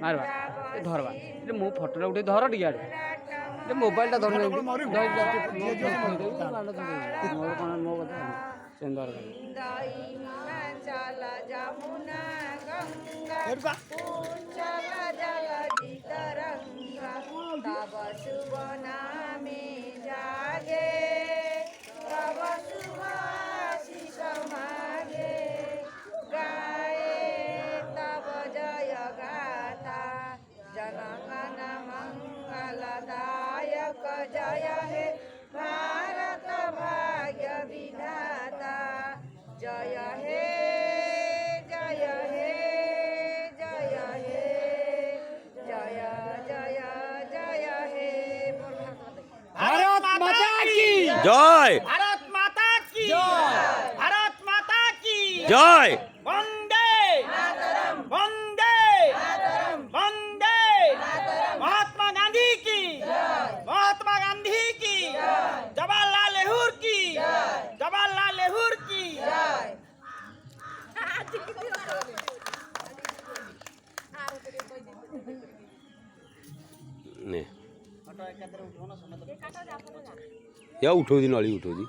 मारवा धरवा मो फोटो उठे धर टिके मोबाइल टा धर मोर कौन मो कथा चंदर तब शुभ नामे जागे तब शुभ आशीष मागे गाए तब जय गाथा जनगण मंगलदायक जय हे भारत भाग्य विधाता जय हे जय हे जय हे जय जय जय हे भारत माता की जय भारत माता की भारत माता की जय वंदे वंदे वंदे महात्मा गांधी की महात्मा गांधी की जवाहरलाल नेहरू की जवाहरलाल नेहरू की ने या उठो दी नाली उठो दी